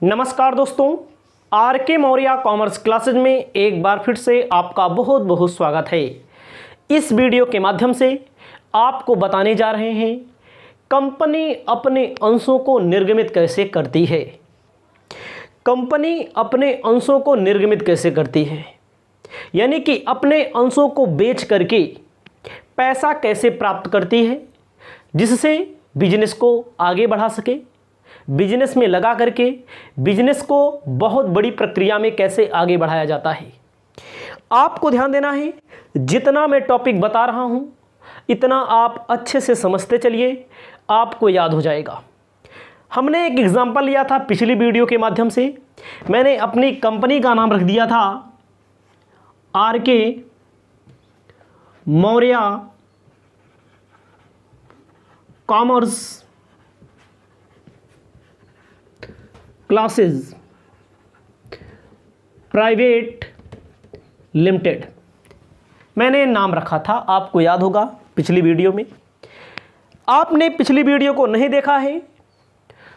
नमस्कार दोस्तों, आर के मौर्य कॉमर्स क्लासेज में एक बार फिर से आपका बहुत बहुत स्वागत है। इस वीडियो के माध्यम से आपको बताने जा रहे हैं कंपनी अपने अंशों को निर्गमित कैसे करती है। कंपनी अपने अंशों को निर्गमित कैसे करती है, यानी कि अपने अंशों को बेच करके पैसा कैसे प्राप्त करती है, जिससे बिजनेस को आगे बढ़ा सके, बिजनेस में लगा करके बिजनेस को बहुत बड़ी प्रक्रिया में कैसे आगे बढ़ाया जाता है। आपको ध्यान देना है, जितना मैं टॉपिक बता रहा हूं इतना आप अच्छे से समझते चलिए, आपको याद हो जाएगा। हमने एक एग्जांपल लिया था पिछली वीडियो के माध्यम से। मैंने अपनी कंपनी का नाम रख दिया था आर के Maurya commerce classes private limited, मैंने नाम रखा था। आपको याद होगा पिछली वीडियो में। आपने पिछली वीडियो को नहीं देखा है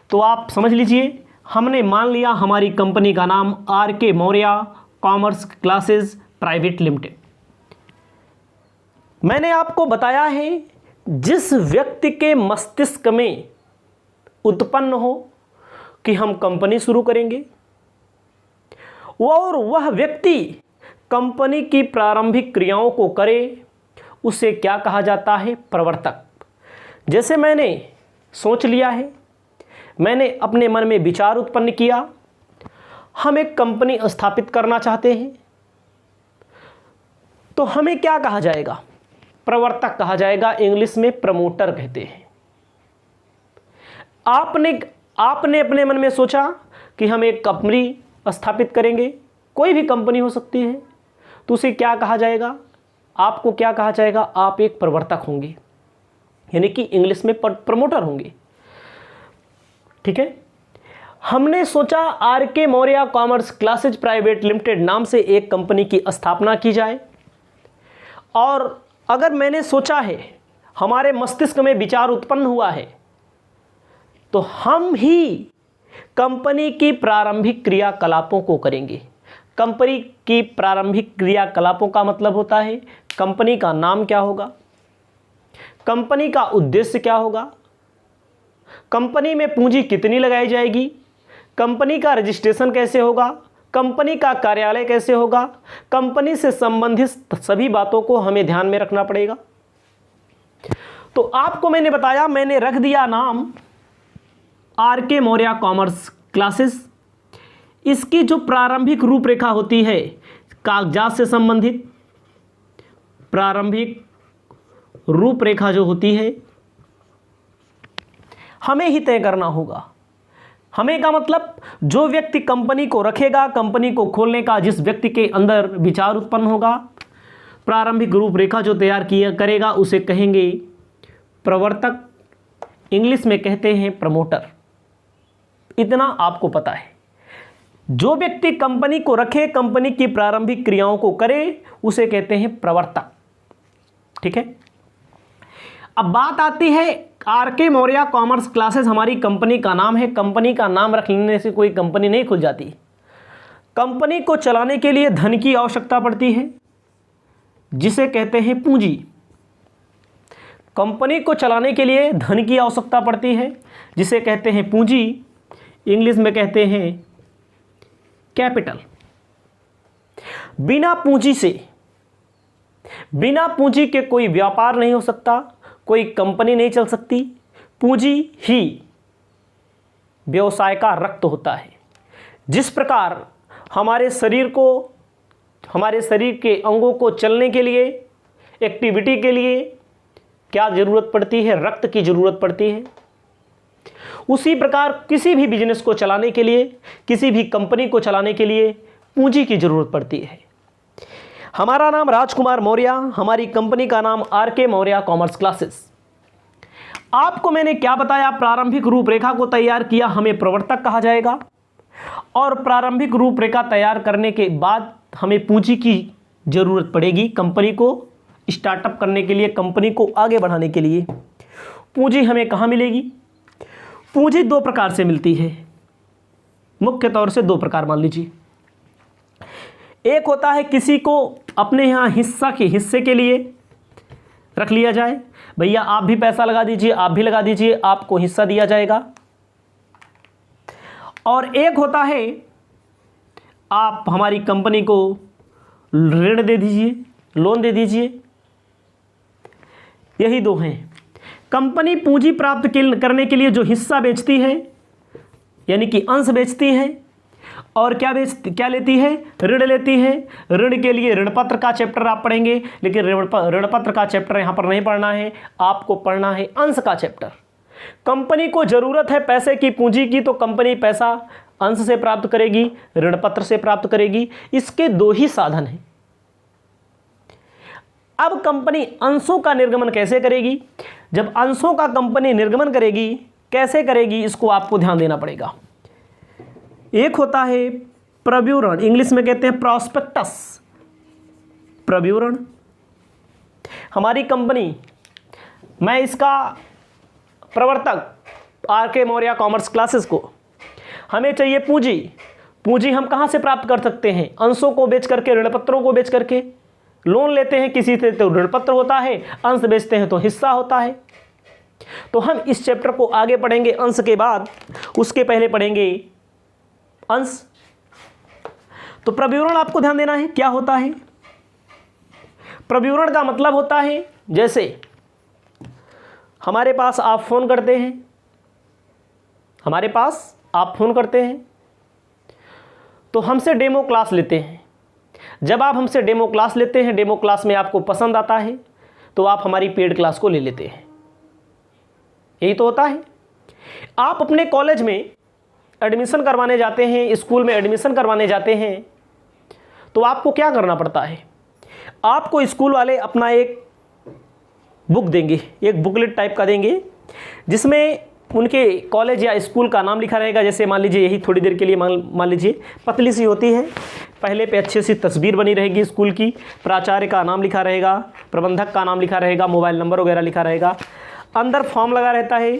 तो आप समझ लीजिए, हमने मान लिया हमारी कंपनी का नाम आर के Maurya commerce classes private limited. मैंने आपको बताया है, जिस व्यक्ति के मस्तिष्क में उत्पन्न हो कि हम कंपनी शुरू करेंगे और वह व्यक्ति कंपनी की प्रारंभिक क्रियाओं को करे, उसे क्या कहा जाता है? प्रवर्तक। जैसे मैंने सोच लिया है, मैंने अपने मन में विचार उत्पन्न किया, हम एक कंपनी स्थापित करना चाहते हैं, तो हमें क्या कहा जाएगा? प्रवर्तक कहा जाएगा। इंग्लिश में प्रमोटर कहते हैं। आपने अपने मन में सोचा कि हम एक कंपनी स्थापित करेंगे, कोई भी कंपनी हो सकती है, तो उसे क्या कहा जाएगा? आपको क्या कहा जाएगा? आप एक प्रवर्तक होंगे, यानी कि इंग्लिश में प्रमोटर होंगे। ठीक है। हमने सोचा आर के Maurya commerce classes private limited नाम से एक कंपनी की स्थापना की जाए, और अगर मैंने सोचा है, हमारे मस्तिष्क में विचार उत्पन्न हुआ है, तो हम ही कंपनी की प्रारंभिक क्रियाकलापों को करेंगे। कंपनी की प्रारंभिक क्रियाकलापों का मतलब होता है कंपनी का नाम क्या होगा, कंपनी का उद्देश्य क्या होगा, कंपनी में पूंजी कितनी लगाई जाएगी, कंपनी का रजिस्ट्रेशन कैसे होगा, कंपनी का कार्यालय कैसे होगा, कंपनी से संबंधित सभी बातों को हमें ध्यान में रखना पड़ेगा। तो आपको मैंने बताया, मैंने रख दिया नाम आर के मौर्य कॉमर्स क्लासेस। इसकी जो प्रारंभिक रूपरेखा होती है, कागजात से संबंधित प्रारंभिक रूपरेखा जो होती है, हमें ही तय करना होगा। हमें का मतलब जो व्यक्ति कंपनी को रखेगा, कंपनी को खोलने का जिस व्यक्ति के अंदर विचार उत्पन्न होगा, प्रारंभिक रूपरेखा जो तैयार किया करेगा, उसे कहेंगे प्रवर्तक। इंग्लिश में कहते हैं प्रमोटर। इतना आपको पता है। जो व्यक्ति कंपनी को रखे, कंपनी की प्रारंभिक क्रियाओं को करे, उसे कहते हैं प्रवर्तक। ठीक है। अब बात आती है, आर के मौर्य कॉमर्स क्लासेस हमारी कंपनी का नाम है। कंपनी का नाम रख लेने से कोई कंपनी नहीं खुल जाती। कंपनी को चलाने के लिए धन की आवश्यकता पड़ती है, जिसे कहते हैं पूंजी। कंपनी को चलाने के लिए धन की आवश्यकता पड़ती है, जिसे कहते हैं पूंजी। इंग्लिश में कहते हैं कैपिटल। बिना पूंजी के कोई व्यापार नहीं हो सकता, कोई कंपनी नहीं चल सकती। पूंजी ही व्यवसाय का रक्त होता है। जिस प्रकार हमारे शरीर के अंगों को चलने के लिए, एक्टिविटी के लिए क्या ज़रूरत पड़ती है? रक्त की ज़रूरत पड़ती है। उसी प्रकार किसी भी बिजनेस को चलाने के लिए, किसी भी कंपनी को चलाने के लिए पूंजी की ज़रूरत पड़ती है। हमारा नाम राजकुमार मौर्य, हमारी कंपनी का नाम आर के मौर्य कॉमर्स क्लासेस। आपको मैंने क्या बताया? प्रारंभिक रूपरेखा को तैयार किया, हमें प्रवर्तक कहा जाएगा, और प्रारंभिक रूपरेखा तैयार करने के बाद हमें पूंजी की ज़रूरत पड़ेगी कंपनी को स्टार्टअप करने के लिए, कंपनी को आगे बढ़ाने के लिए। पूंजी हमें कहाँ मिलेगी? पूंजी दो प्रकार से मिलती है। मुख्य तौर से 2 प्रकार मान लीजिए। एक होता है किसी को अपने यहाँ हिस्से के लिए रख लिया जाए, भैया आप भी पैसा लगा दीजिए, आप भी लगा दीजिए, आपको हिस्सा दिया जाएगा। और एक होता है आप हमारी कंपनी को ऋण दे दीजिए, लोन दे दीजिए। यही 2 हैं। कंपनी पूंजी प्राप्त करने के लिए जो हिस्सा बेचती है, यानी कि अंश बेचती है, और क्या लेती है, ऋण लेती है। ऋण के लिए ऋण पत्र का चैप्टर आप पढ़ेंगे, लेकिन ऋण पत्र का चैप्टर यहाँ पर नहीं पढ़ना है, आपको पढ़ना है अंश का चैप्टर। कंपनी को जरूरत है पैसे की, पूंजी की, तो कंपनी पैसा अंश से प्राप्त करेगी, ऋण पत्र से प्राप्त करेगी। इसके 2 ही साधन हैं। अब कंपनी अंशों का निर्गमन कैसे करेगी? जब अंशों का कंपनी निर्गमन करेगी, कैसे करेगी, इसको आपको ध्यान देना पड़ेगा। एक होता है प्रविवरण, इंग्लिश में कहते हैं प्रॉस्पेक्टस। प्रविवरण, हमारी कंपनी, मैं इसका प्रवर्तक आर.के. मौर्य कॉमर्स क्लासेस को, हमें चाहिए पूंजी। पूंजी हम कहाँ से प्राप्त कर सकते हैं? अंशों को बेच करके, ऋण पत्रों को बेच करके। लोन लेते हैं किसी से तो ऋण पत्र होता है, अंश बेचते हैं तो हिस्सा होता है। तो हम इस चैप्टर को आगे पढ़ेंगे अंश के बाद, उसके पहले पढ़ेंगे अंश। तो प्रविवरण आपको ध्यान देना है क्या होता है। प्रविवरण का मतलब होता है, जैसे हमारे पास आप फोन करते हैं, तो हमसे डेमो क्लास लेते हैं। जब आप हमसे डेमो क्लास लेते हैं, डेमो क्लास में आपको पसंद आता है, तो आप हमारी पेड क्लास को ले लेते हैं। यही तो होता है। आप अपने कॉलेज में एडमिशन करवाने जाते हैं, स्कूल में एडमिशन करवाने जाते हैं, तो आपको क्या करना पड़ता है? आपको स्कूल वाले अपना एक बुक देंगे, एक बुकलेट टाइप का देंगे, जिसमें उनके कॉलेज या स्कूल का नाम लिखा रहेगा। जैसे मान लीजिए, यही थोड़ी देर के लिए मान लीजिए पतली सी होती है, पहले पे अच्छी सी तस्वीर बनी रहेगी स्कूल की, प्राचार्य का नाम लिखा रहेगा, प्रबंधक का नाम लिखा रहेगा, मोबाइल नंबर वगैरह लिखा रहेगा। अंदर फॉर्म लगा रहता है,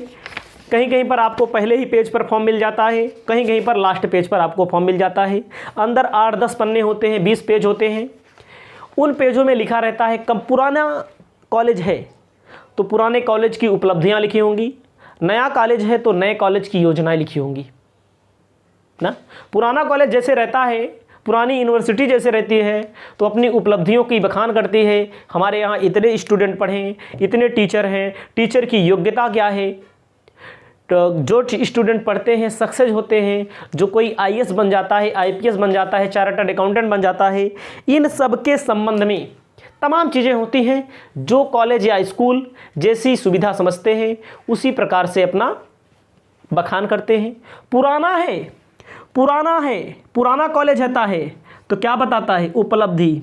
कहीं कहीं पर आपको पहले ही पेज पर फॉर्म मिल जाता है, कहीं कहीं पर लास्ट पेज पर आपको फॉर्म मिल जाता है। अंदर 8-10 पन्ने होते हैं, 20 पेज होते हैं। उन पेजों में लिखा रहता है, कब पुराना कॉलेज है तो पुराने कॉलेज की उपलब्धियां लिखी होंगी, नया कॉलेज है तो नए कॉलेज की योजनाएं लिखी होंगी ना। पुराना कॉलेज जैसे रहता है, पुरानी यूनिवर्सिटी जैसे रहती है, तो अपनी उपलब्धियों की बखान करती है। हमारे यहाँ इतने स्टूडेंट पढ़े हैं, इतने टीचर हैं, टीचर की योग्यता क्या है। तो जो स्टूडेंट पढ़ते हैं सक्सेस होते हैं, जो कोई आईएएस बन जाता है, आईपीएस बन जाता है, चार्टर्ड अकाउंटेंट बन जाता है, इन सब के संबंध में तमाम चीज़ें होती हैं। जो कॉलेज या स्कूल जैसी सुविधा समझते हैं, उसी प्रकार से अपना बखान करते हैं। पुराना कॉलेज रहता है तो क्या बताता है? उपलब्धि।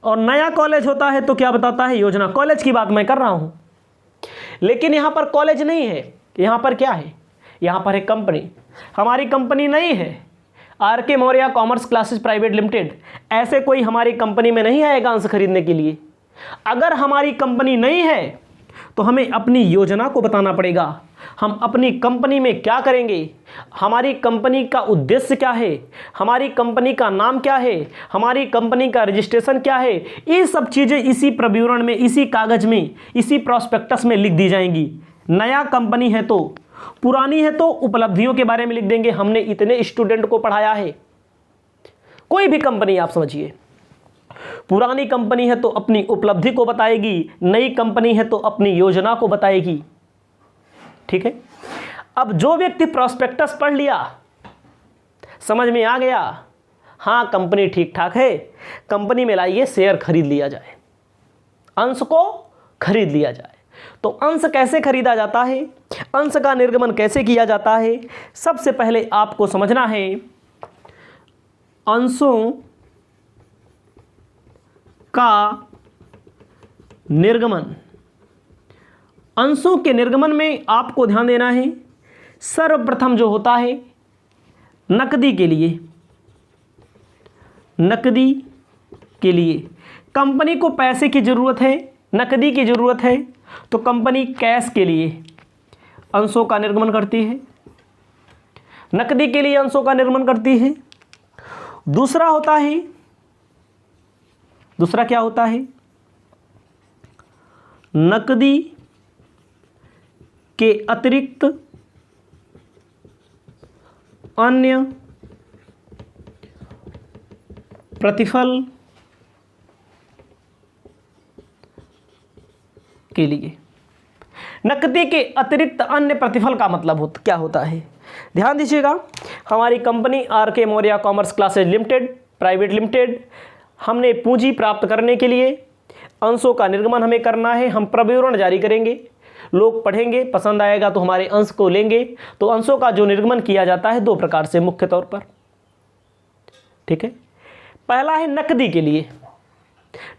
और नया कॉलेज होता है तो क्या बताता है? योजना। कॉलेज की बात मैं कर रहा हूं, लेकिन यहां पर कॉलेज नहीं है, यहां पर क्या है? यहां पर है कंपनी। हमारी कंपनी नहीं है, R K. Maurya commerce classes private limited. ऐसे कोई हमारी कंपनी में नहीं आएगा अंश खरीदने के लिए। अगर हमारी कंपनी नहीं है तो हमें अपनी योजना को बताना पड़ेगा। हम अपनी कंपनी में क्या करेंगे, हमारी कंपनी का उद्देश्य क्या है, हमारी कंपनी का नाम क्या है, हमारी कंपनी का रजिस्ट्रेशन क्या है। ये सब चीज़ें इसी प्रविवरण में, इसी कागज में, इसी प्रॉस्पेक्टस में लिख दी जाएंगी। नया कंपनी है तो, पुरानी है तो उपलब्धियों के बारे में लिख देंगे, हमने इतने स्टूडेंट को पढ़ाया है। कोई भी कंपनी आप समझिए, पुरानी कंपनी है तो अपनी उपलब्धि को बताएगी, नई कंपनी है तो अपनी योजना को बताएगी। ठीक है। अब जो व्यक्ति प्रॉस्पेक्टस पढ़ लिया, समझ में आ गया, हाँ कंपनी ठीक ठाक है, कंपनी में लाइए शेयर खरीद लिया जाए, अंश को खरीद लिया जाए। तो अंश कैसे खरीदा जाता है, अंश का निर्गमन कैसे किया जाता है? सबसे पहले आपको समझना है अंशों का निर्गमन। अंशों के निर्गमन में आपको ध्यान देना है, सर्वप्रथम जो होता है नकदी के लिए कंपनी को पैसे की ज़रूरत है, नकदी की ज़रूरत है, तो कंपनी कैश के लिए अंशों का निर्गमन करती है। नकदी के लिए अंशों का निर्गमन करती है। दूसरा होता है, दूसरा क्या होता है, नकदी के अतिरिक्त अन्य प्रतिफल के लिए। नकदी के अतिरिक्त अन्य प्रतिफल का मतलब क्या होता है, ध्यान दीजिएगा। हमारी company R K. Maurya commerce classes limited private limited, हमने पूंजी प्राप्त करने के लिए अंशों का निर्गमन हमें करना है। हम प्रविवरण जारी करेंगे, लोग पढ़ेंगे, पसंद आएगा तो हमारे अंश को लेंगे। तो अंशों का जो निर्गमन किया जाता है दो प्रकार से मुख्य तौर पर, ठीक है। पहला है नकदी के लिए,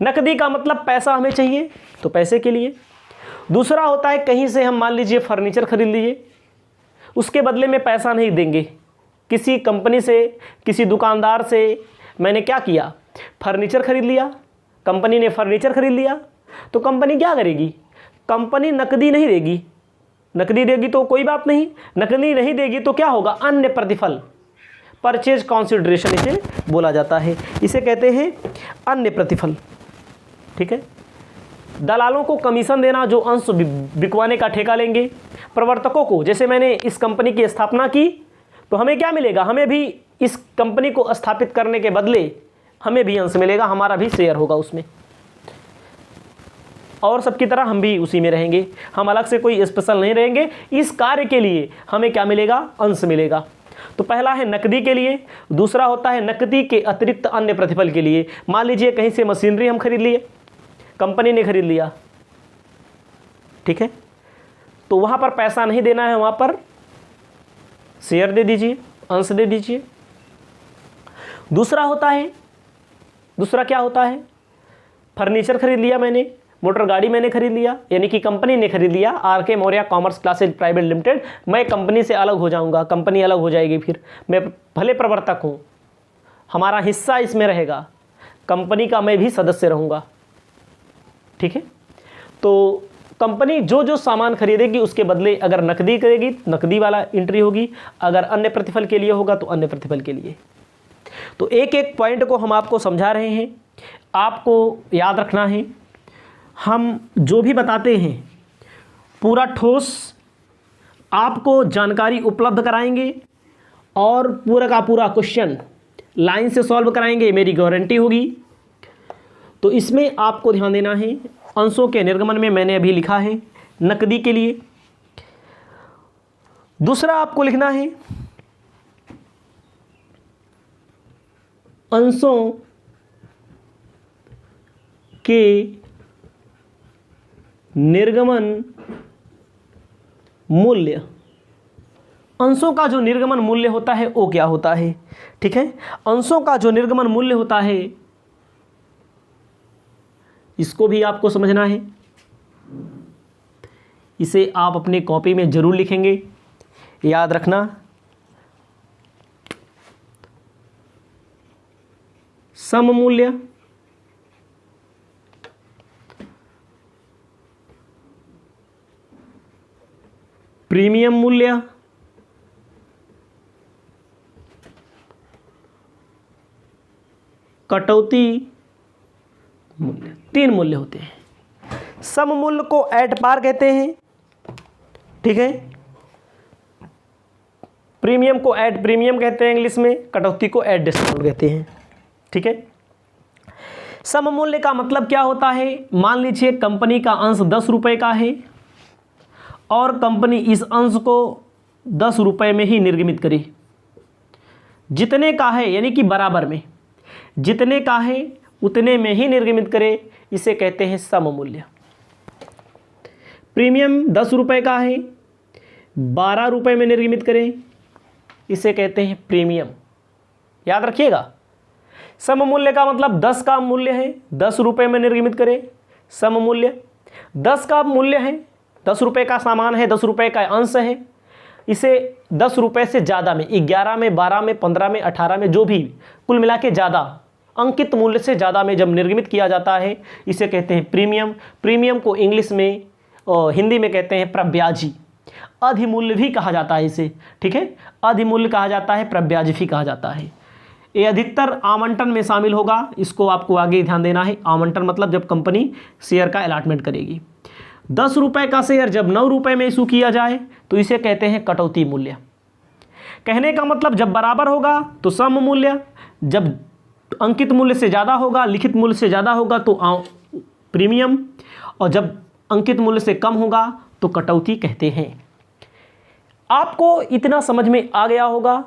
नकदी का मतलब पैसा हमें चाहिए तो पैसे के लिए। दूसरा होता है कहीं से हम मान लीजिए फर्नीचर खरीद लीजिए, उसके बदले में पैसा नहीं देंगे, किसी कंपनी से, किसी दुकानदार से मैंने क्या किया, फर्नीचर खरीद लिया, कंपनी ने फर्नीचर खरीद लिया, तो कंपनी क्या करेगी, कंपनी नकदी नहीं देगी। नकदी देगी तो कोई बात नहीं, नकदी नहीं देगी तो क्या होगा, अन्य प्रतिफल, परचेज कॉन्सिडरेशन इसे बोला जाता है, इसे कहते हैं अन्य प्रतिफल, ठीक है। दलालों को कमीशन देना, जो अंश बिकवाने का ठेका लेंगे। प्रवर्तकों को, जैसे मैंने इस कंपनी की स्थापना की तो हमें क्या मिलेगा, हमें भी इस कंपनी को स्थापित करने के बदले हमें भी अंश मिलेगा, हमारा भी शेयर होगा उसमें, और सबकी तरह हम भी उसी में रहेंगे, हम अलग से कोई स्पेशल नहीं रहेंगे। इस कार्य के लिए हमें क्या मिलेगा, अंश मिलेगा। तो पहला है नकदी के लिए, दूसरा होता है नकदी के अतिरिक्त अन्य प्रतिफल के लिए। मान लीजिए कहीं से मशीनरी हम खरीद लिए, कंपनी ने खरीद लिया, ठीक है, तो वहां पर पैसा नहीं देना है, वहां पर शेयर दे दीजिए, अंश दे दीजिए। दूसरा होता है, दूसरा क्या होता है, फर्नीचर खरीद लिया मैंने, मोटर गाड़ी मैंने खरीद लिया, यानी कि कंपनी ने खरीद लिया, R K. Maurya commerce classes private limited. मैं कंपनी से अलग हो जाऊंगा, कंपनी अलग हो जाएगी, फिर मैं भले प्रवर्तक हूं, हमारा हिस्सा इसमें रहेगा, कंपनी का मैं भी सदस्य रहूंगा, ठीक है। तो कंपनी जो जो सामान खरीदेगी उसके बदले अगर नकदी करेगी, नकदी वाला एंट्री होगी, अगर अन्य प्रतिफल के लिए होगा तो अन्य प्रतिफल के लिए। तो एक एक पॉइंट को हम आपको समझा रहे हैं, आपको याद रखना है। हम जो भी बताते हैं पूरा ठोस आपको जानकारी उपलब्ध कराएंगे और पूरा का पूरा क्वेश्चन लाइन से सॉल्व कराएंगे, मेरी गारंटी होगी। तो इसमें आपको ध्यान देना है, अंशों के निर्गमन में मैंने अभी लिखा है नकदी के लिए। दूसरा आपको लिखना है अंशों के निर्गमन मूल्य। अंशों का जो निर्गमन मूल्य होता है वो क्या होता है, ठीक है। अंशों का जो निर्गमन मूल्य होता है इसको भी आपको समझना है, इसे आप अपनी कॉपी में जरूर लिखेंगे, याद रखना। सम मूल्य, प्रीमियम मूल्य, कटौती मूल्य, तीन मूल्य होते हैं। सम मूल्य को एट पार कहते हैं, ठीक है। प्रीमियम को एट प्रीमियम कहते हैं इंग्लिश में, कटौती को एट डिस्काउंट कहते हैं, ठीक है। सम मूल्य का मतलब क्या होता है, मान लीजिए कंपनी का अंश 10 रुपए का है और कंपनी इस अंश को 10 रुपए में ही निर्गमित करे, जितने का है यानी कि बराबर में, जितने का है उतने में ही निर्गमित करे, इसे कहते हैं सम मूल्य। प्रीमियम 10 रुपए का है, 12 रुपए में निर्गमित करें, इसे कहते हैं प्रीमियम, याद रखिएगा। सम मूल्य का मतलब 10 का मूल्य है, 10 रुपए में निर्गमित करें, सम मूल्य। 10 का मूल्य है, 10 रुपए का सामान है, 10 रुपए का अंश है, इसे 10 रुपए से ज़्यादा में, 11 में, 12 में, 15 में, 18 में, जो भी कुल मिला के ज़्यादा, अंकित मूल्य से ज़्यादा में जब निर्गमित किया जाता है, इसे कहते हैं प्रीमियम। प्रीमियम को इंग्लिश में हिंदी में कहते हैं प्रब्याजी। अधिमूल्य भी कहा जाता है इसे, ठीक है, अधिमूल्य कहा जाता है, प्रब्याज भी कहा जाता है। ये अधिकतर आवंटन में शामिल होगा, इसको आपको आगे ध्यान देना है। आवंटन मतलब जब कंपनी शेयर का अलॉटमेंट करेगी। 10 रुपये का शेयर जब 9 रुपये में इशू किया जाए तो इसे कहते हैं कटौती मूल्य। कहने का मतलब जब बराबर होगा तो सम मूल्य, जब अंकित मूल्य से ज़्यादा होगा, लिखित मूल्य से ज़्यादा होगा तो प्रीमियम, और जब अंकित मूल्य से कम होगा तो कटौती कहते हैं। आपको इतना समझ में आ गया होगा।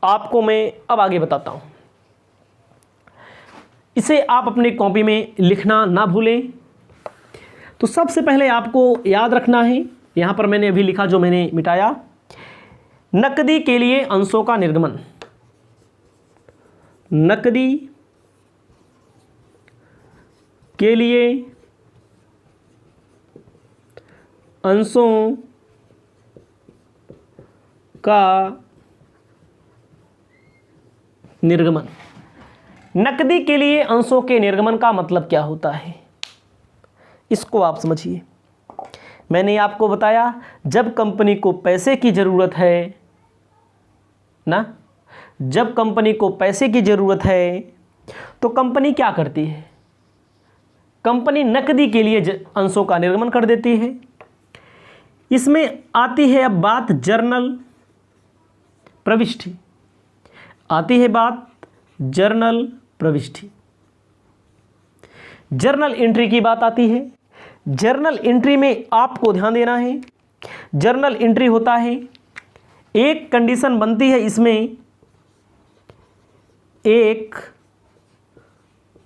आपको मैं अब आगे बताता हूं, इसे आप अपनी कॉपी में लिखना ना भूलें। तो सबसे पहले आपको याद रखना है, यहां पर मैंने अभी लिखा जो मैंने मिटाया, नकदी के लिए अंशों का निर्गमन। नकदी के लिए अंशों का निर्गमन। नकदी के लिए अंशों के निर्गमन का मतलब क्या होता है, इसको आप समझिए। मैंने आपको बताया जब कंपनी को पैसे की ज़रूरत है ना, जब कंपनी को पैसे की ज़रूरत है तो कंपनी क्या करती है, कंपनी नकदी के लिए अंशों का निर्गमन कर देती है। इसमें आती है अब बात जर्नल प्रविष्टि, आती है बात जर्नल प्रविष्टि, जर्नल एंट्री की बात आती है। जर्नल एंट्री में आपको ध्यान देना है, जर्नल एंट्री होता है, एक कंडीशन बनती है इसमें, एक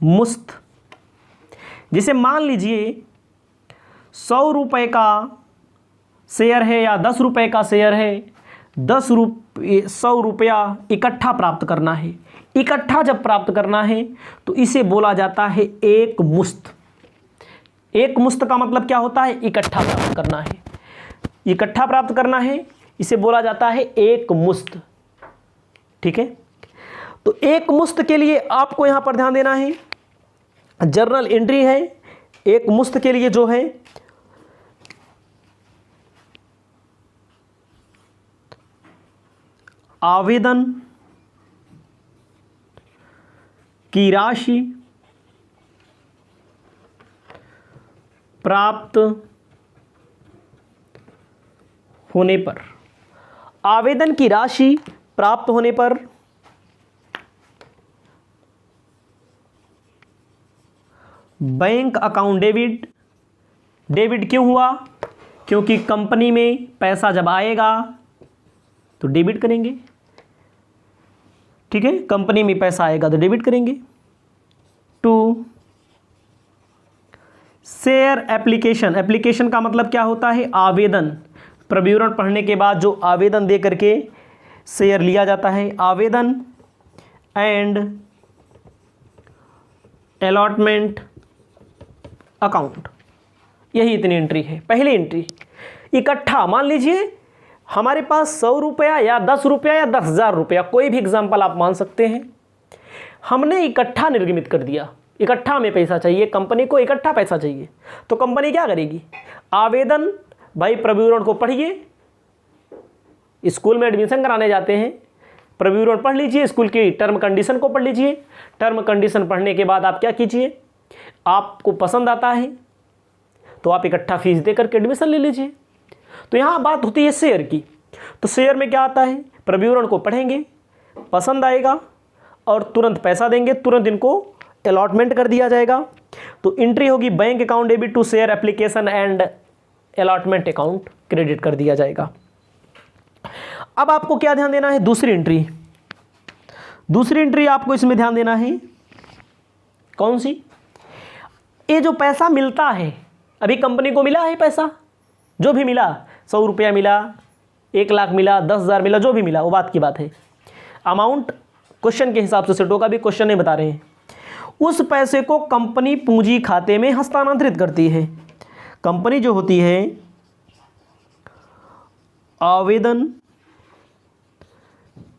मुश्त, जिसे मान लीजिए 100 रुपये का शेयर है या 10 रुपये का शेयर है, 100 रुपया इकट्ठा प्राप्त करना है। इकट्ठा जब प्राप्त करना है तो इसे बोला जाता है एक मुश्त। एक मुश्त का मतलब क्या होता है, इकट्ठा प्राप्त करना है, इकट्ठा प्राप्त करना है, इसे बोला जाता है एक मुश्त, ठीक है। तो एक मुश्त के लिए आपको यहां पर ध्यान देना है, जर्नल एंट्री है, एक मुश्त के लिए जो है आवेदन की राशि प्राप्त होने पर, आवेदन की राशि प्राप्त होने पर बैंक अकाउंट डेबिट। डेबिट क्यों हुआ, क्योंकि कंपनी में पैसा जब आएगा तो डेबिट करेंगे, ठीक है, कंपनी में पैसा आएगा तो डेबिट करेंगे। टू शेयर एप्लीकेशन, एप्लीकेशन का मतलब क्या होता है, आवेदन। प्रविवरण पढ़ने के बाद जो आवेदन दे करके शेयर लिया जाता है, आवेदन एंड अलॉटमेंट अकाउंट, यही इतनी एंट्री है। पहली एंट्री इकट्ठा, मान लीजिए हमारे पास 100 रुपया या 10 रुपया या 10,000 रुपया, कोई भी एग्जाम्पल आप मान सकते हैं, हमने इकट्ठा निर्गमित कर दिया, इकट्ठा में पैसा चाहिए, कंपनी को इकट्ठा पैसा चाहिए, तो कंपनी क्या करेगी, आवेदन, भाई प्रविवरण को पढ़िए, स्कूल में एडमिशन कराने जाते हैं, प्रविवरण पढ़ लीजिए, स्कूल की टर्म कंडीशन को पढ़ लीजिए, टर्म कंडीशन पढ़ने के बाद आप क्या कीजिए, आपको पसंद आता है तो आप इकट्ठा फीस दे करके एडमिशन ले लीजिए। तो यहाँ बात होती है शेयर की, तो शेयर में क्या आता है, प्रविवरण को पढ़ेंगे, पसंद आएगा और तुरंत पैसा देंगे, तुरंत इनको अलॉटमेंट कर दिया जाएगा। तो एंट्री होगी bank account debit to share application and allotment account, credit कर दिया जाएगा। अब आपको क्या ध्यान देना है, दूसरी एंट्री, दूसरी एंट्री आपको इसमें ध्यान देना है, कौन सी, ये जो पैसा मिलता है, अभी कंपनी को मिला है पैसा, जो भी मिला, 100 रुपया मिला, 1 लाख मिला, 10,000 मिला, जो भी मिला वो बात की बात है, अमाउंट क्वेश्चन के हिसाब से सेट होगा, अभी क्वेश्चन नहीं बता रहे हैं। उस पैसे को कंपनी पूंजी खाते में हस्तांतरित करती है। कंपनी जो होती है आवेदन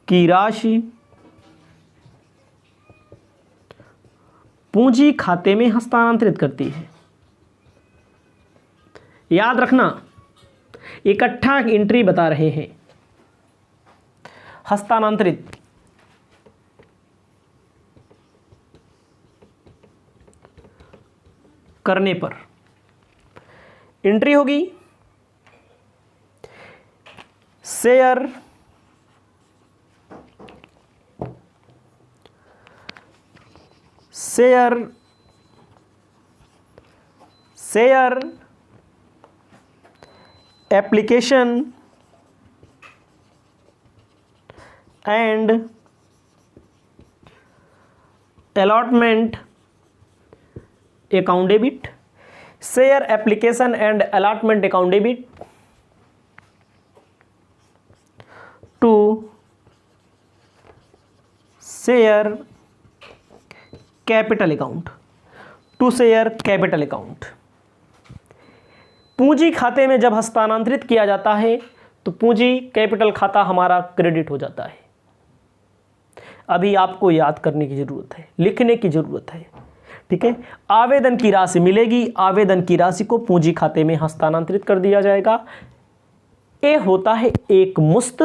की राशि पूंजी खाते में हस्तांतरित करती है। याद रखना, इकट्ठा एंट्री बता रहे हैं। हस्तांतरित करने पर एंट्री होगी share application and allotment account debit, share application and allotment account debit to share capital account, पूंजी खाते में जब हस्तांतरित किया जाता है तो पूंजी कैपिटल खाता हमारा क्रेडिट हो जाता है। अभी आपको याद करने की जरूरत है, लिखने की जरूरत है, ठीक है। आवेदन की राशि मिलेगी, आवेदन की राशि को पूंजी खाते में हस्तांतरित कर दिया जाएगा। ये होता है एक मुश्त,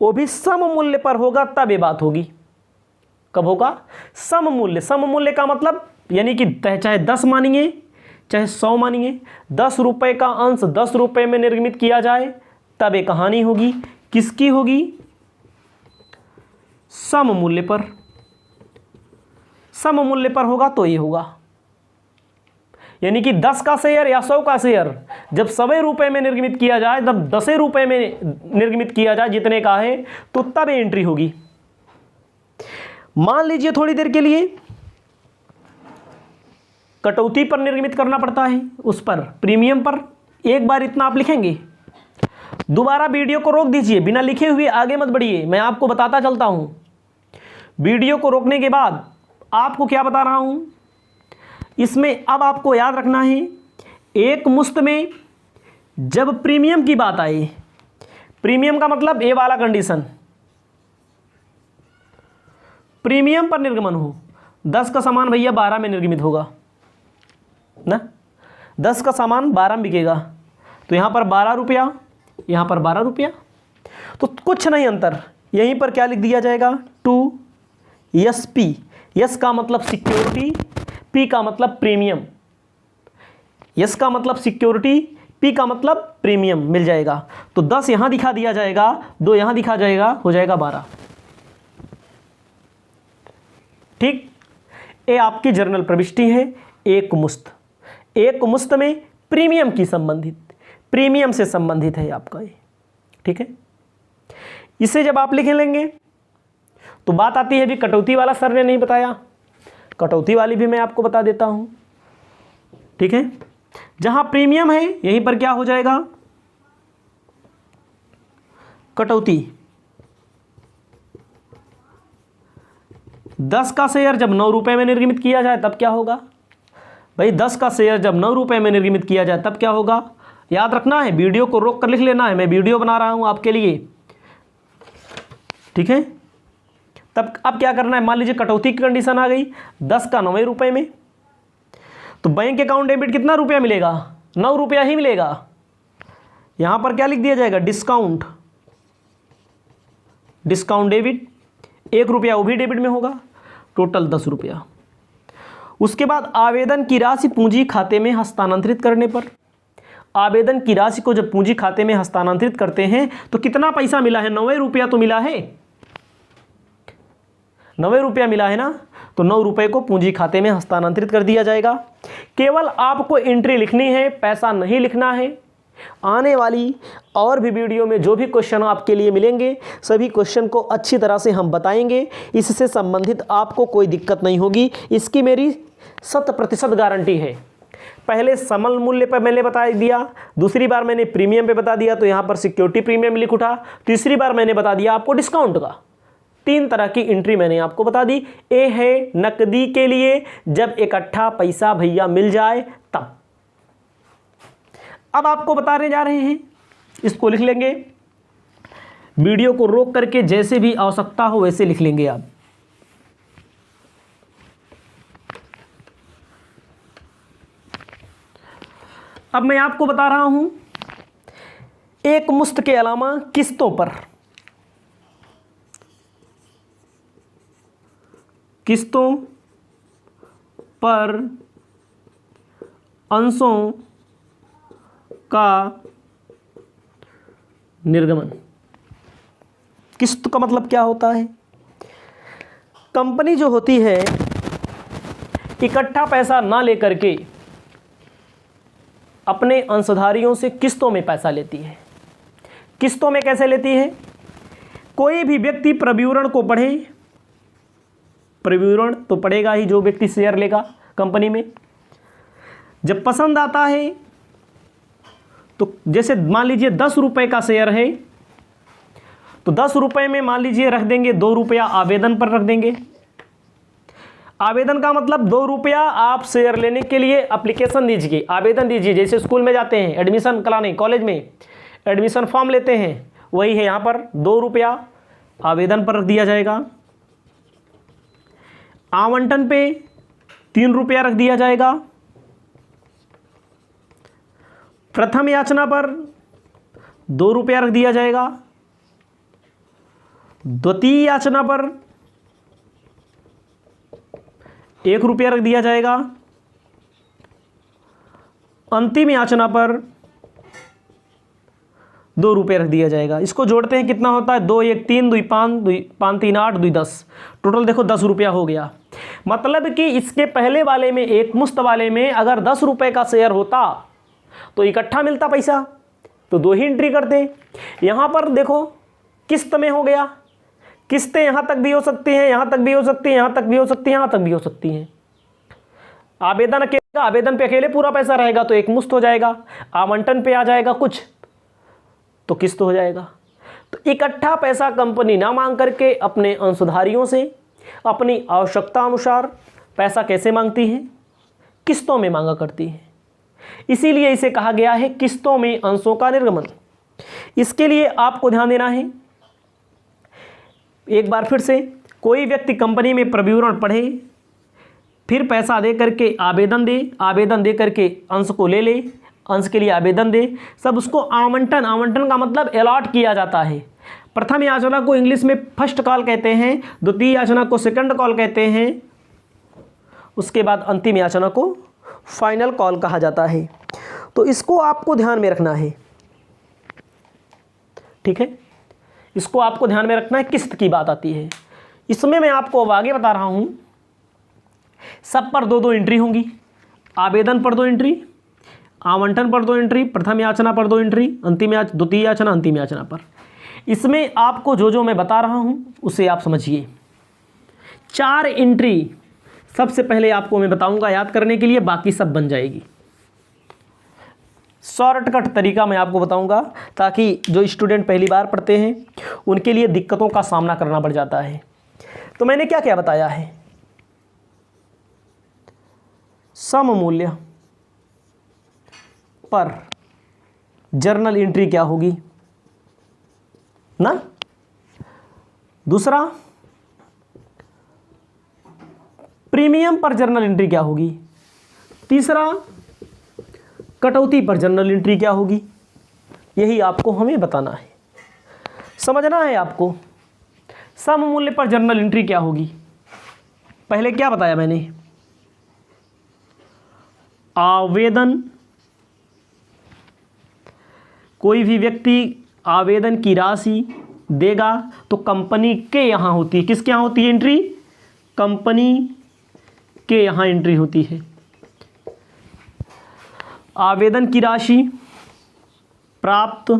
वो भी सम मूल्य पर होगा, तब ये बात होगी। कब होगा? सम मूल्य। सम मूल्य का मतलब यानी कि चाहे 10 मानिए चाहे 100 मानिए, 10 रुपए का अंश 10 रुपए में निर्गमित किया जाए तब ये कहानी होगी। किसकी होगी? सम मूल्य पर। सम मूल्य पर होगा तो ये होगा, यानी कि 10 का शेयर या 100 का शेयर जब 100 रुपए में निर्गमित किया जाए, तब 10 रुपए में निर्गमित किया जाए जितने का है, तो तब एंट्री होगी। मान लीजिए थोड़ी देर के लिए कटौती पर निर्गमित करना पड़ता है, उस पर प्रीमियम पर एक बार इतना आप लिखेंगे। दोबारा वीडियो को रोक दीजिए, बिना लिखे हुए आगे मत बढ़िए, मैं आपको बताता चलता हूं। वीडियो को रोकने के बाद आपको क्या बता रहा हूं, इसमें अब आपको याद रखना है, एक मुश्त में जब प्रीमियम की बात आए, प्रीमियम का मतलब ए वाला कंडीशन, प्रीमियम पर निर्गमन हो, 10 का सामान भैया 12 में निर्गमित होगा ना, 10 का सामान 12 में बिकेगा, तो यहां पर 12 रुपया, यहां पर 12 रुपया, तो कुछ नहीं अंतर। यहीं पर क्या लिख दिया जाएगा? 2 SP, यस का मतलब सिक्योरिटी, पी का मतलब प्रीमियम, यस का मतलब सिक्योरिटी, पी का मतलब प्रीमियम मिल जाएगा। तो 10 यहां दिखा दिया जाएगा, 2 यहां दिखा जाएगा, हो जाएगा 12। ठीक, ये आपकी जर्नल प्रविष्टि है। एक मुश्त, एक मुश्त में प्रीमियम की संबंधित, प्रीमियम से संबंधित है आपका ये, ठीक है। इसे जब आप लिख लेंगे तो बात आती है, अभी कटौती वाला सर ने नहीं बताया, कटौती वाली भी मैं आपको बता देता हूं, ठीक है। जहां प्रीमियम है यहीं पर क्या हो जाएगा? कटौती। 10 का शेयर जब 9 रुपए में निर्गमित किया जाए तब क्या होगा भाई? 10 का शेयर जब 9 रुपए में निर्गमित किया जाए तब क्या होगा? याद रखना है, वीडियो को रोक कर लिख लेना है, मैं वीडियो बना रहा हूं आपके लिए, ठीक है। तब अब क्या करना है, मान लीजिए कटौती की कंडीशन आ गई, 10 का 9 रुपए में, तो बैंक अकाउंट डेबिट कितना रुपया मिलेगा? 9 रुपया ही मिलेगा। यहां पर क्या लिख दिया जाएगा? डिस्काउंट, डिस्काउंट डेबिट, 1 रुपया वो भी डेबिट में होगा, टोटल 10 रुपया। उसके बाद आवेदन की राशि पूंजी खाते में हस्तांतरित करने पर, आवेदन की राशि को जब पूंजी खाते में हस्तांतरित करते हैं तो कितना पैसा मिला है? 9 रुपया तो मिला है, 9 रुपया मिला है ना, तो 9 रुपए को पूंजी खाते में हस्तांतरित कर दिया जाएगा। केवल आपको एंट्री लिखनी है, पैसा नहीं लिखना है। आने वाली और भी वीडियो में जो भी क्वेश्चन आपके लिए मिलेंगे, सभी क्वेश्चन को अच्छी तरह से हम बताएंगे, इससे संबंधित आपको कोई दिक्कत नहीं होगी, इसकी मेरी 100% गारंटी है। पहले समल मूल्य पर मैंने बता दिया, दूसरी बार मैंने प्रीमियम पे बता दिया, तो यहाँ पर सिक्योरिटी प्रीमियम लिख उठा, तीसरी बार मैंने बता दिया आपको डिस्काउंट का। 3 तरह की एंट्री मैंने आपको बता दी। ए है नकदी के लिए, जब इकट्ठा पैसा भैया मिल जाए तब। अब आपको बताने जा रहे हैं, इसको लिख लेंगे, वीडियो को रोक करके जैसे भी आवश्यकता हो वैसे लिख लेंगे आप। अब मैं आपको बता रहा हूं, एक मुश्त के अलावा किस्तों पर, किस्तों पर अंशों का निर्गमन। किस्त का मतलब क्या होता है? कंपनी जो होती है इकट्ठा पैसा ना लेकर के अपने अंशधारियों से किस्तों में पैसा लेती है। किस्तों में कैसे लेती है? कोई भी व्यक्ति प्रविवरण को पढ़े, प्रविवरण तो पढ़ेगा ही जो व्यक्ति शेयर लेगा कंपनी में। जब पसंद आता है तो जैसे मान लीजिए 10 रुपये का शेयर है तो 10 रुपये में मान लीजिए रख देंगे 2 रुपया आवेदन पर रख देंगे। आवेदन का मतलब 2 रुपया आप शेयर लेने के लिए एप्लीकेशन दीजिए, आवेदन दीजिए। जैसे स्कूल में जाते हैं एडमिशन कराने, कॉलेज में एडमिशन फॉर्म लेते हैं, वही है यहाँ पर 2 रुपया आवेदन पर रख दिया जाएगा। आवंटन पे 3 रुपया रख दिया जाएगा। प्रथम याचना पर 2 रुपया रख दिया जाएगा। द्वितीय याचना पर 1 रुपया रख दिया जाएगा। अंतिम याचना पर 2 रुपये रख दिया जाएगा। इसको जोड़ते हैं कितना होता है? 2 1 3 2 5 2 5 3 8 2 10, टोटल देखो 10 रुपया हो गया। मतलब कि इसके पहले वाले में, एक मुश्त वाले में अगर 10 रुपये का शेयर होता तो इकट्ठा मिलता पैसा, तो 2 ही एंट्री करते। यहाँ पर देखो किस्त में हो गया, किस्तें यहाँ तक भी हो सकती हैं, यहाँ तक भी हो सकती हैं, यहाँ तक भी हो सकती हैं, यहाँ तक भी हो सकती हैं। आवेदन अकेले, आवेदन पे अकेले पूरा पैसा रहेगा तो एक मुश्त हो जाएगा। आवंटन पे आ जाएगा कुछ तो किस्त हो जाएगा। तो इकट्ठा पैसा कंपनी ना मांग करके अपने अंशधारियों से अपनी आवश्यकता अनुसार पैसा कैसे मांगती है? किस्तों में मांगा करती है। इसीलिए इसे कहा गया है किस्तों में अंशों का निर्गमन। इसके लिए आपको ध्यान देना है, एक बार फिर से, कोई व्यक्ति कंपनी में प्रविवरण पढ़े, फिर पैसा दे करके आवेदन दे, आवेदन दे करके अंश को ले ले, अंश के लिए आवेदन दे, सब उसको आवंटन, आवंटन का मतलब अलॉट किया जाता है। प्रथम याचना को इंग्लिश में फर्स्ट कॉल कहते हैं, द्वितीय याचना को सेकंड कॉल कहते हैं, उसके बाद अंतिम याचना को फाइनल कॉल कहा जाता है। तो इसको आपको ध्यान में रखना है, ठीक है, इसको आपको ध्यान में रखना है। किस्त की बात आती है, इसमें मैं आपको अब आगे बता रहा हूं, सब पर 2-2 एंट्री होंगी। आवेदन पर 2 एंट्री, आवंटन पर 2 एंट्री, प्रथम याचना पर 2 एंट्री, द्वितीय याचना, अंतिम याचना पर। इसमें आपको जो जो मैं बता रहा हूं उसे आप समझिए। 4 एंट्री सबसे पहले आपको मैं बताऊंगा याद करने के लिए, बाकी सब बन जाएगी। शॉर्टकट तरीका मैं आपको बताऊंगा ताकि जो स्टूडेंट पहली बार पढ़ते हैं उनके लिए दिक्कतों का सामना करना पड़ जाता है। तो मैंने क्या क्या बताया है? सम मूल्य पर जर्नल एंट्री क्या होगी ना, दूसरा प्रीमियम पर जर्नल एंट्री क्या होगी, तीसरा कटौती पर जर्नल एंट्री क्या होगी। यही आपको हमें बताना है, समझना है आपको। सम मूल्य पर जर्नल एंट्री क्या होगी? पहले क्या बताया मैंने? आवेदन, कोई भी व्यक्ति आवेदन की राशि देगा तो कंपनी के यहाँ होती है, किसके यहाँ होती है एंट्री? कंपनी के यहाँ एंट्री होती है। आवेदन की राशि प्राप्त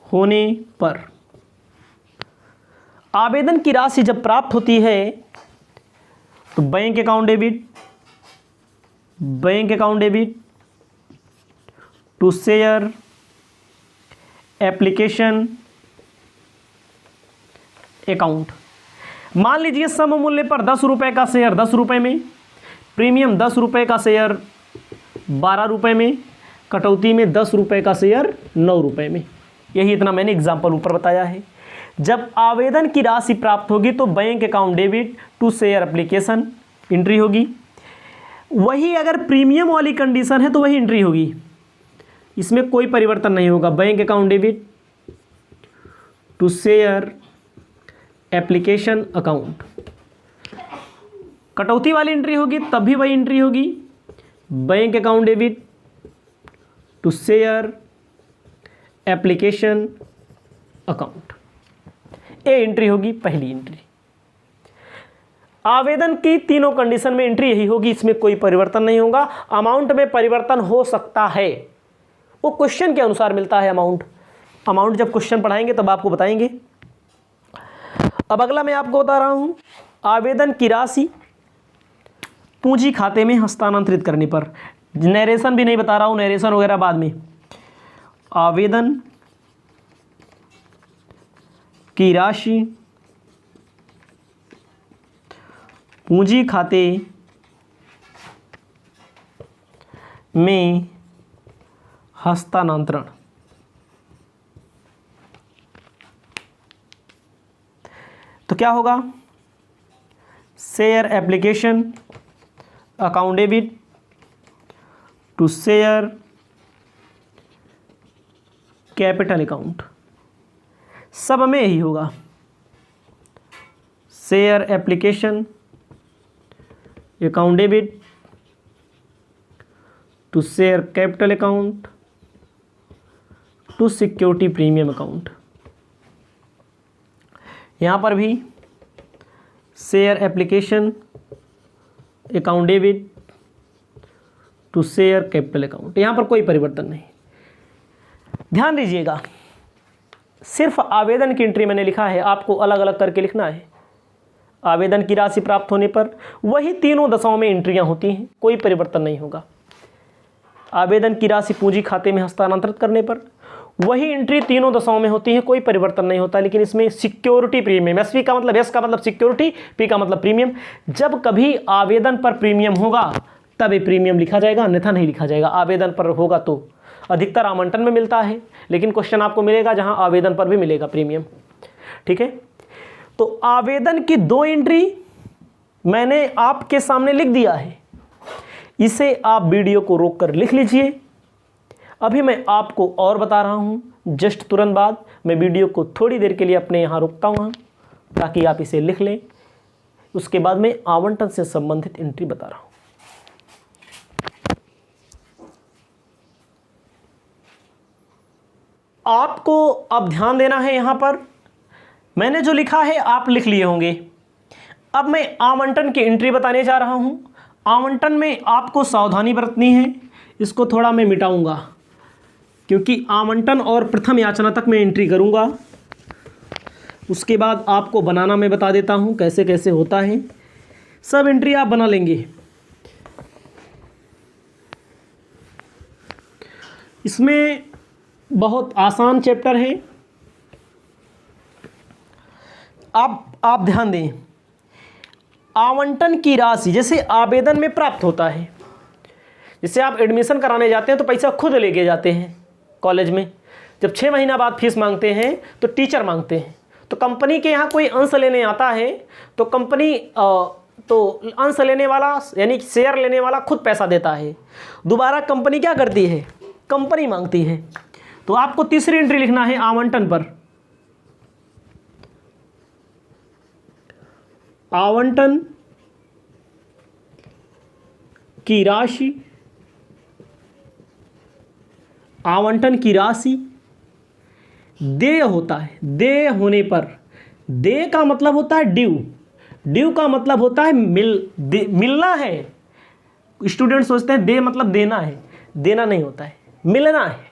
होने पर, आवेदन की राशि जब प्राप्त होती है तो bank account debit, bank account debit to share application account. मान लीजिए सम मूल्य पर 10 रुपये का शेयर 10 रुपये में, प्रीमियम 10 रुपये का शेयर 12 रुपये में, कटौती में 10 रुपये का शेयर 9 रुपये में। यही इतना मैंने एग्जाम्पल ऊपर बताया है। जब आवेदन की राशि प्राप्त होगी तो bank account debit to share application entry होगी। वही अगर प्रीमियम वाली कंडीशन है तो वही एंट्री होगी। इसमें कोई परिवर्तन नहीं होगा। Bank account debit to share application account, कटौती वाली एंट्री होगी तब भी वही एंट्री होगी, bank account debit to share application account, ए एंट्री होगी पहली एंट्री। आवेदन की तीनों कंडीशन में एंट्री यही होगी, इसमें कोई परिवर्तन नहीं होगा। अमाउंट में परिवर्तन हो सकता है, वो क्वेश्चन के अनुसार मिलता है अमाउंट जब क्वेश्चन पढ़ाएंगे तब आपको बताएंगे। अब अगला मैं आपको बता रहा हूं, आवेदन की राशि पूंजी खाते में हस्तांतरित करने पर, नरेशन भी नहीं बता रहा हूं, नरेशन वगैरह बाद में। आवेदन की राशि पूंजी खाते में हस्तांतरण, तो क्या होगा, share application account debit to share capital account, सब में यही होगा। Share application account debit to share capital account to security premium account, यहाँ पर भी share application account debit to share capital account, यहाँ पर कोई परिवर्तन नहीं। ध्यान दीजिएगा, सिर्फ आवेदन की एंट्री मैंने लिखा है, आपको अलग अलग करके लिखना है। आवेदन की राशि प्राप्त होने पर वही तीनों दशाओं में एंट्रियां होती हैं, कोई परिवर्तन नहीं होगा। आवेदन की राशि पूंजी खाते में हस्तांतरित करने पर वही एंट्री तीनों दशाओं में होती है, कोई परिवर्तन नहीं होता। लेकिन इसमें सिक्योरिटी प्रीमियम, एस का मतलब, एस का मतलब सिक्योरिटी, पी का मतलब प्रीमियम, जब कभी आवेदन पर प्रीमियम होगा तब ये प्रीमियम लिखा जाएगा, अन्यथा नहीं लिखा जाएगा। आवेदन पर होगा तो अधिकतर आवंटन में मिलता है, लेकिन क्वेश्चन आपको मिलेगा जहां आवेदन पर भी मिलेगा प्रीमियम। ठीक है, तो आवेदन की दो एंट्री मैंने आपके सामने लिख दिया है, इसे आप वीडियो को रोककर लिख लीजिए। अभी मैं आपको और बता रहा हूं, जस्ट तुरंत बाद मैं वीडियो को थोड़ी देर के लिए अपने यहां रोकता हूं ताकि आप इसे लिख लें। उसके बाद मैं आवंटन से संबंधित एंट्री बता रहा हूं। आपको अब ध्यान देना है, यहां पर मैंने जो लिखा है आप लिख लिए होंगे। अब मैं आवंटन की एंट्री बताने जा रहा हूं। आवंटन में आपको सावधानी बरतनी है, इसको थोड़ा मैं मिटाऊंगा क्योंकि आवंटन और प्रथम याचना तक मैं एंट्री करूंगा, उसके बाद आपको बनाना मैं बता देता हूं कैसे कैसे होता है। सब एंट्री आप बना लेंगे। इसमें बहुत आसान चैप्टर है, आप ध्यान दें। आवंटन की राशि जैसे आवेदन में प्राप्त होता है, जैसे आप एडमिशन कराने जाते हैं तो पैसा खुद लेके जाते हैं कॉलेज में, जब 6 महीना बाद फीस मांगते हैं तो टीचर मांगते हैं, तो कंपनी के यहाँ कोई अंश लेने आता है तो कंपनी तो अंश लेने वाला यानी शेयर लेने वाला खुद पैसा देता है, दोबारा कंपनी क्या करती है, कंपनी मांगती है। तो आपको तीसरी एंट्री लिखना है आवंटन पर। आवंटन की राशि, आवंटन की राशि देय होता है। देय होने पर, देय का मतलब होता है ड्यू, ड्यू का मतलब होता है मिलना है। स्टूडेंट सोचते हैं देय मतलब देना है, देना नहीं होता है, मिलना है,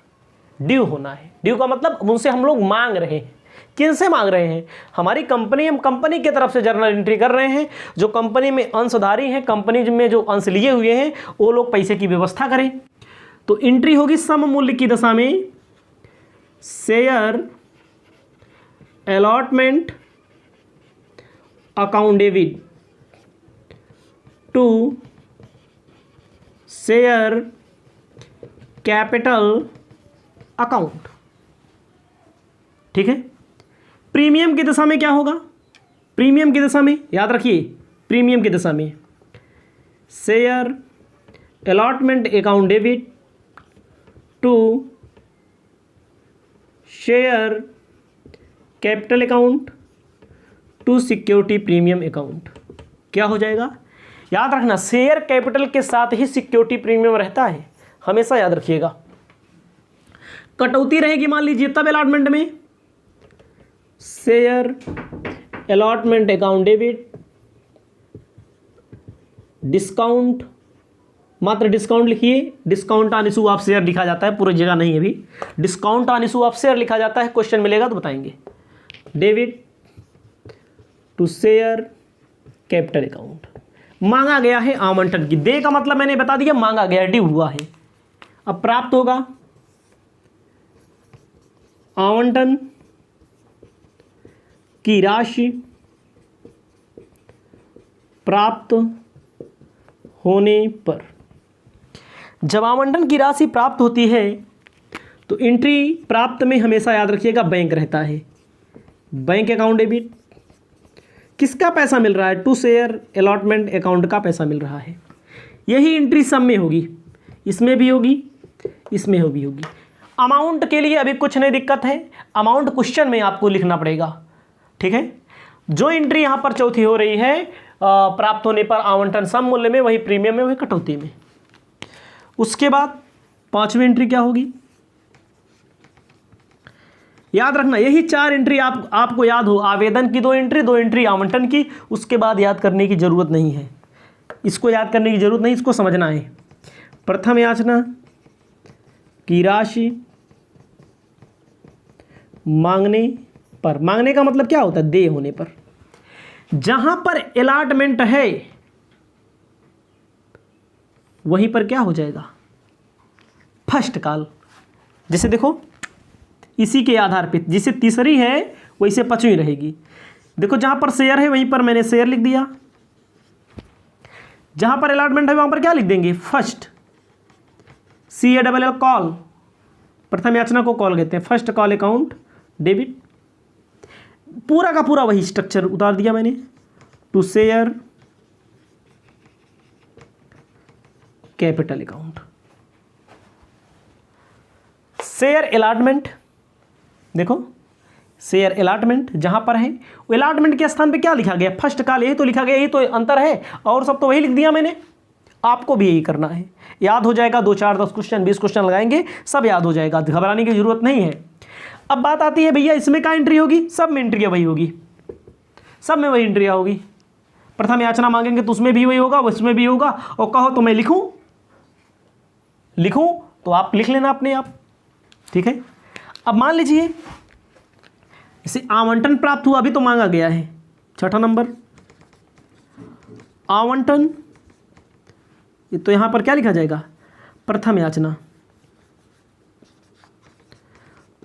ड्यू होना है। ड्यू का मतलब उनसे हम लोग मांग रहे हैं। किन से मांग रहे हैं, हमारी कंपनी, हम कंपनी की तरफ से जर्नल एंट्री कर रहे हैं। जो कंपनी में अंशधारी हैं, कंपनी में जो अंश लिए हुए हैं, वो लोग पैसे की व्यवस्था करें। तो एंट्री होगी सम मूल्य की दशा में share allotment account debit to share capital account. ठीक है, प्रीमियम की दशा में क्या होगा, प्रीमियम की दशा में याद रखिए, प्रीमियम की दशा में share allotment account debit to share capital account to security premium account. क्या हो जाएगा? याद रखना, शेयर कैपिटल के साथ ही सिक्योरिटी प्रीमियम रहता है, हमेशा याद रखिएगा। कटौती रहेगी मान लीजिए तब अलॉटमेंट में, share allotment account debit, discount, मात्र डिस्काउंट लिखिए, discount on issue of share लिखा जाता है, पूरी जगह नहीं है अभी, discount on issue of share लिखा जाता है, क्वेश्चन मिलेगा तो बताएंगे। Debit to share capital account. मांगा गया है आवंटन की, दे का मतलब मैंने बता दिया, मांगा गया, ड्यू हुआ है। अब प्राप्त होगा आवंटन की राशि प्राप्त होने पर। जब आवंटन की राशि प्राप्त होती है तो एंट्री प्राप्त में हमेशा याद रखिएगा बैंक रहता है, बैंक अकाउंट डेबिट। किसका पैसा मिल रहा है? टू शेयर अलॉटमेंट अकाउंट का पैसा मिल रहा है। यही एंट्री सब में होगी, इसमें भी होगी, इसमें भी होगी। अमाउंट के लिए अभी कुछ नहीं दिक्कत है, अमाउंट क्वेश्चन में आपको लिखना पड़ेगा, ठीक है। जो एंट्री यहाँ पर चौथी हो रही है प्राप्त होने पर आवंटन सम मूल्य में, वही प्रीमियम में, वही कटौती में। उसके बाद पांचवी एंट्री क्या होगी? याद रखना यही चार एंट्री आपको याद हो, आवेदन की दो एंट्री आवंटन की, उसके बाद याद करने की जरूरत नहीं है, इसको याद करने की जरूरत नहीं, इसको समझना है। प्रथम याचना की राशि मांगने पर, मांगने का मतलब क्या होता है? दे होने पर। जहां पर अलॉटमेंट है वहीं पर क्या हो जाएगा? First call. जैसे देखो इसी के आधार पे, जिसे तीसरी है वैसे पांचवी रहेगी। देखो जहां पर शेयर है वहीं पर मैंने शेयर लिख दिया, जहां पर अलॉटमेंट है वहां पर क्या लिख देंगे? फर्स्ट, CALL कॉल, प्रथम याचना को कॉल कहते हैं, फर्स्ट कॉल अकाउंट डेबिट। पूरा का पूरा वही स्ट्रक्चर उतार दिया मैंने, to share capital account. Share allotment, देखो शेयर अलॉटमेंट जहां पर है, अलॉटमेंट के स्थान पे क्या लिखा गया? फर्स्ट कॉल, यही तो लिखा गया, यही तो अंतर है, और सब तो वही लिख दिया मैंने। आपको भी यही करना है, याद हो जाएगा। 2 4 10 क्वेश्चन 20 क्वेश्चन लगाएंगे, सब याद हो जाएगा, घबराने की जरूरत नहीं है। अब बात आती है भैया इसमें क्या एंट्री होगी? सब में एंट्री वही होगी, सब में वही एंट्री होगी। प्रथम याचना मांगेंगे तो उसमें भी वही होगा, उसमें भी होगा, और कहो तो मैं लिखूं तो आप लिख लेना अपने आप, ठीक है। अब मान लीजिए इसे आवंटन प्राप्त हुआ, अभी तो मांगा गया है। छठा नंबर आवंटन, तो यहां पर क्या लिखा जाएगा? प्रथम याचना,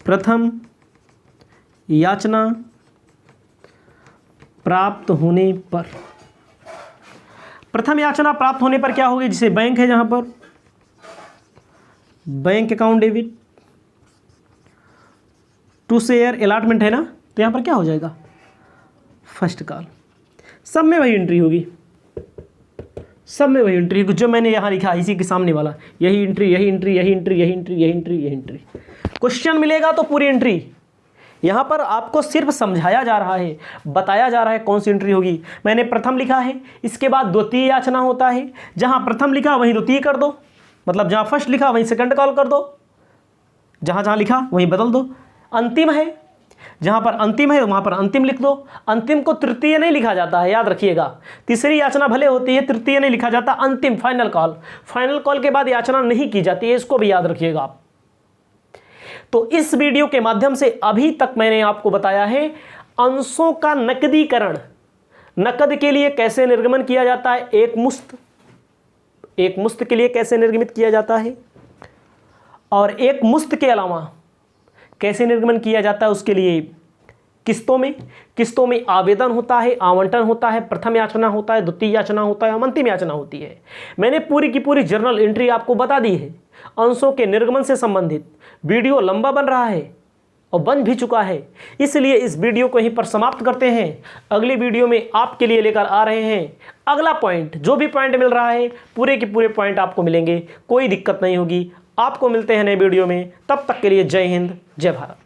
प्रथम याचना प्राप्त होने पर। प्रथम याचना प्राप्त होने पर क्या होगी? जिसे बैंक है, जहां पर bank account debit, to share allotment है ना, तो यहां पर क्या हो जाएगा? First call. सब में वही एंट्री होगी, सब में वही एंट्री जो मैंने यहां लिखा, इसी के सामने वाला, यही एंट्री, यही एंट्री, यही एंट्री, यही एंट्री, यही एंट्री, यही एंट्री। क्वेश्चन मिलेगा तो पूरी एंट्री। यहां पर आपको सिर्फ समझाया जा रहा है, बताया जा रहा है कौन सी एंट्री होगी। मैंने प्रथम लिखा है, इसके बाद द्वितीय याचना होता है, जहां प्रथम लिखा वहीं द्वितीय कर दो, मतलब जहां फर्स्ट लिखा वहीं सेकंड कॉल कर दो, जहां जहां लिखा वहीं बदल दो। अंतिम है, जहां पर अंतिम है वहां पर अंतिम लिख दो। अंतिम को तृतीय नहीं लिखा जाता है, याद रखिएगा। तीसरी याचना भले होती है, तृतीय नहीं लिखा जाता, अंतिम फाइनल कॉल। फाइनल कॉल के बाद याचना नहीं की जाती है, इसको भी याद रखिएगा आप। तो इस वीडियो के माध्यम से अभी तक मैंने आपको बताया है अंशों का नकदीकरण, नकद के लिए कैसे निर्गमन किया जाता है, एक मुश्त के लिए कैसे निर्गमित किया जाता है, और एक मुश्त के अलावा कैसे निर्गमन किया जाता है, उसके लिए किस्तों में आवेदन होता है, आवंटन होता है, प्रथम याचना होता है, द्वितीय याचना होता है, अंतिम याचना होती है। मैंने पूरी की पूरी जर्नल एंट्री आपको बता दी है। अंशों के निर्गमन से संबंधित वीडियो लंबा बन रहा है और बन भी चुका है, इसलिए इस वीडियो को यहीं पर समाप्त करते हैं। अगली वीडियो में आपके लिए लेकर आ रहे हैं अगला पॉइंट। जो भी पॉइंट मिल रहा है पूरे के पूरे पॉइंट आपको मिलेंगे, कोई दिक्कत नहीं होगी। आपको मिलते हैं नए वीडियो में, तब तक के लिए जय हिंद, जय भारत।